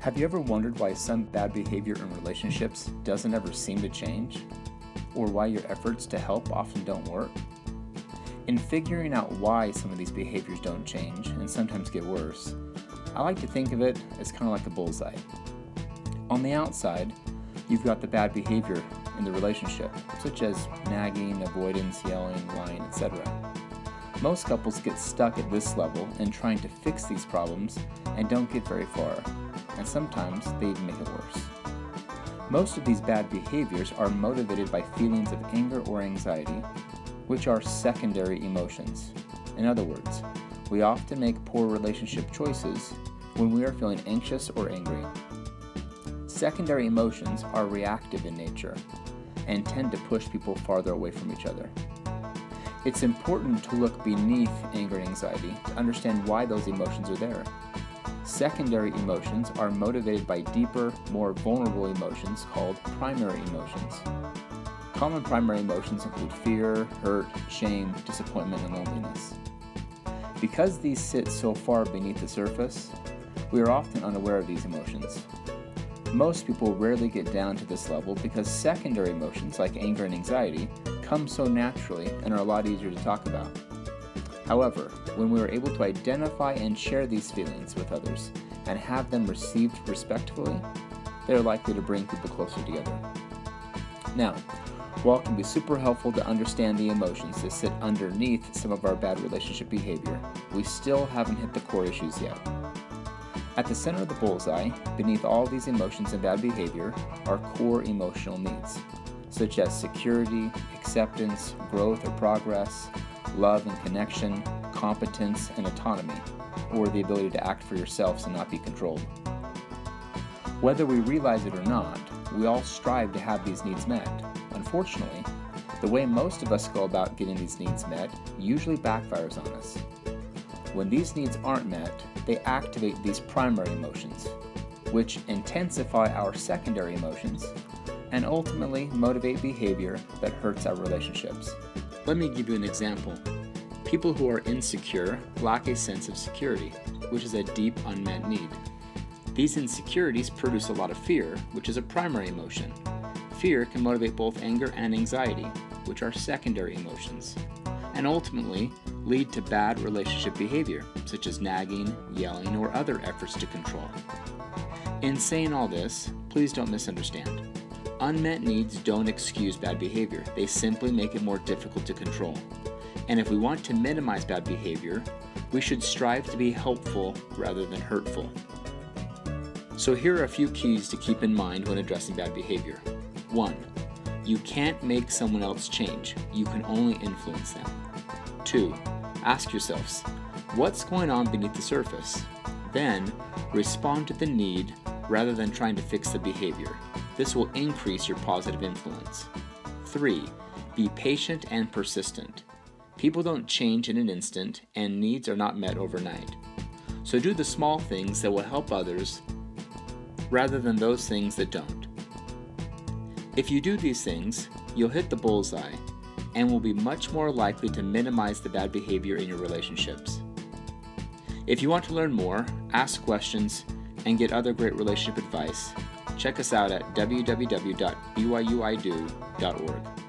Have you ever wondered why some bad behavior in relationships doesn't ever seem to change? Or why your efforts to help often don't work? In figuring out why some of these behaviors don't change and sometimes get worse, I like to think of it as kind of like a bullseye. On the outside, you've got the bad behavior in the relationship, such as nagging, avoidance, yelling, lying, etc. Most couples get stuck at this level in trying to fix these problems and don't get very far, and sometimes they even make it worse. Most of these bad behaviors are motivated by feelings of anger or anxiety, which are secondary emotions. In other words, we often make poor relationship choices when we are feeling anxious or angry. Secondary emotions are reactive in nature and tend to push people farther away from each other. It's important to look beneath anger and anxiety to understand why those emotions are there. Secondary emotions are motivated by deeper, more vulnerable emotions called primary emotions. Common primary emotions include fear, hurt, shame, disappointment, and loneliness. Because these sit so far beneath the surface, we are often unaware of these emotions. Most people rarely get down to this level because secondary emotions like anger and anxiety come so naturally and are a lot easier to talk about. However, when we are able to identify and share these feelings with others and have them received respectfully, they're likely to bring people closer together. Now, while it can be super helpful to understand the emotions that sit underneath some of our bad relationship behavior, we still haven't hit the core issues yet. At the center of the bullseye, beneath all these emotions and bad behavior, are core emotional needs, such as security, acceptance, growth or progress, love and connection, competence and autonomy, or the ability to act for yourselves and not be controlled. Whether we realize it or not, we all strive to have these needs met. Unfortunately, the way most of us go about getting these needs met usually backfires on us. When these needs aren't met, they activate these primary emotions, which intensify our secondary emotions and ultimately motivate behavior that hurts our relationships. Let me give you an example. People who are insecure lack a sense of security, which is a deep unmet need. These insecurities produce a lot of fear, which is a primary emotion. Fear can motivate both anger and anxiety, which are secondary emotions, and ultimately lead to bad relationship behavior, such as nagging, yelling, or other efforts to control. In saying all this, please don't misunderstand. Unmet needs don't excuse bad behavior, they simply make it more difficult to control. And if we want to minimize bad behavior, we should strive to be helpful rather than hurtful. So here are a few keys to keep in mind when addressing bad behavior. 1. You can't make someone else change, you can only influence them. 2. Ask yourselves, what's going on beneath the surface? Then, respond to the need rather than trying to fix the behavior. This will increase your positive influence. 3. Be patient and persistent. People don't change in an instant, and needs are not met overnight. So do the small things that will help others rather than those things that don't. If you do these things, you'll hit the bullseye and will be much more likely to minimize the bad behavior in your relationships. If you want to learn more, ask questions, and get other great relationship advice, check us out at www.byuido.org.